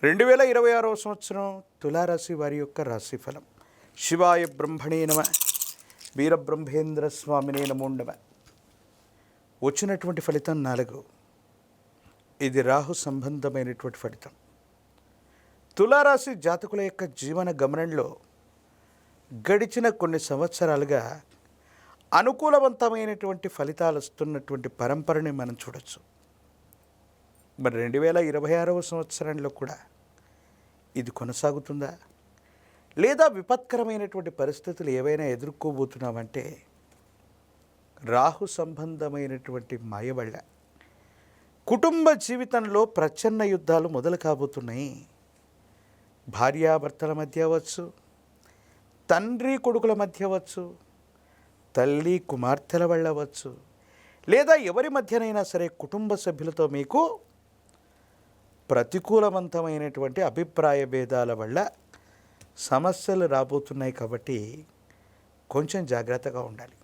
2026వ సంవత్సరం తులారాశి వారి యొక్క రాశిఫలం. శివాయ బ్రహ్మణే నమ, వీరబ్రహ్మేంద్ర స్వామినే నమో నమ. వచ్చినటువంటి ఫలితం 4. ఇది రాహు సంబంధమైనటువంటి ఫలితం. తులారాశి జాతకుల యొక్క జీవన గమనంలో గడిచిన కొన్ని సంవత్సరాలుగా అనుకూలవంతమైనటువంటి ఫలితాలు వస్తున్నటువంటి పరంపరని మనం చూడొచ్చు. మరి 2026వ సంవత్సరంలో కూడా ఇది కొనసాగుతుందా, లేదా విపత్కరమైనటువంటి పరిస్థితులు ఏవైనా ఎదుర్కోబోతున్నామంటే రాహు సంబంధమైనటువంటి మాయ వల్ల కుటుంబ జీవితంలో ప్రచ్ఛన్న యుద్ధాలు మొదలు కాబోతున్నాయి. భార్యాభర్తల మధ్య అవ్వచ్చు, తండ్రి కొడుకుల మధ్య అవ్వచ్చు, తల్లి కుమార్తెల వల్ల అవ్వచ్చు, లేదా ఎవరి మధ్యనైనా సరే కుటుంబ సభ్యులతో మీకు ప్రతికూలవంతమైనటువంటి అభిప్రాయ భేదాల వల్ల సమస్యలు రాబోతున్నాయి. కాబట్టి కొంచెం జాగ్రత్తగా ఉండాలి.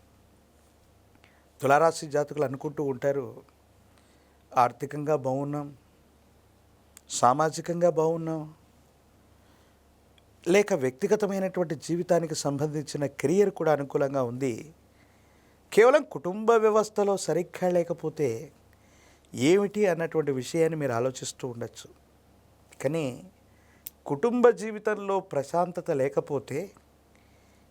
తులారాశి జాతకులు అనుకుంటూ ఉంటారు, ఆర్థికంగా బాగున్నాం, సామాజికంగా బాగున్నాం, లేక వ్యక్తిగతమైనటువంటి జీవితానికి సంబంధించిన కెరియర్ కూడా అనుకూలంగా ఉంది, కేవలం కుటుంబ వ్యవస్థలో సరిగ్గా లేకపోతే ఏమిటి అన్నటువంటి విషయాన్ని మీరు ఆలోచిస్తూ ఉండొచ్చు. కానీ కుటుంబ జీవితంలో ప్రశాంతత లేకపోతే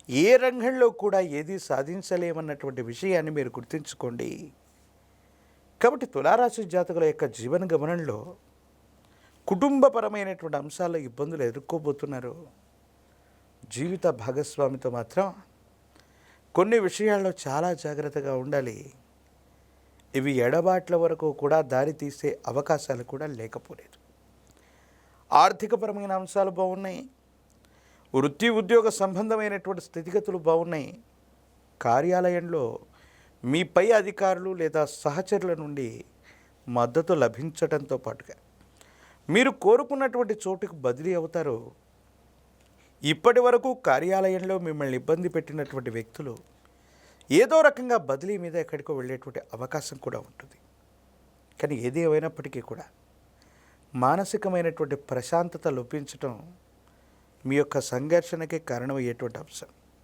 ఏ రంగంలో కూడా ఏది సాధించలేమన్నటువంటి విషయాన్ని మీరు గుర్తుంచుకోండి. కాబట్టి తులారాశి జాతకుల యొక్క జీవన గమనంలో కుటుంబపరమైనటువంటి అంశాల్లో ఇబ్బందులు ఎదుర్కోబోతున్నారు. జీవిత భాగస్వామితో మాత్రం కొన్ని విషయాల్లో చాలా జాగ్రత్తగా ఉండాలి. ఇవి ఎడబాట్ల వరకు కూడా దారి తీసే అవకాశాలు కూడా లేకపోలేదు. ఆర్థికపరమైన అంశాలు బాగున్నాయి, వృత్తి ఉద్యోగ సంబంధమైనటువంటి స్థితిగతులు బాగున్నాయి. కార్యాలయంలో మీ పై అధికారులు లేదా సహచరుల నుండి మద్దతు లభించడంతో పాటుగా మీరు కోరుకున్నటువంటి చోటుకు బదిలీ అవుతారు. ఇప్పటి వరకు కార్యాలయంలో మిమ్మల్ని ఇబ్బంది పెట్టినటువంటి వ్యక్తులు ఏదో రకంగా బదిలీ మీద ఎక్కడికో వెళ్ళేటువంటి అవకాశం కూడా ఉంటుంది. కానీ ఏది ఏమైనప్పటికీ కూడా మానసికమైనటువంటి ప్రశాంతత లోపించడం మీ యొక్క సంఘర్షణకే కారణమయ్యేటువంటి అంశం.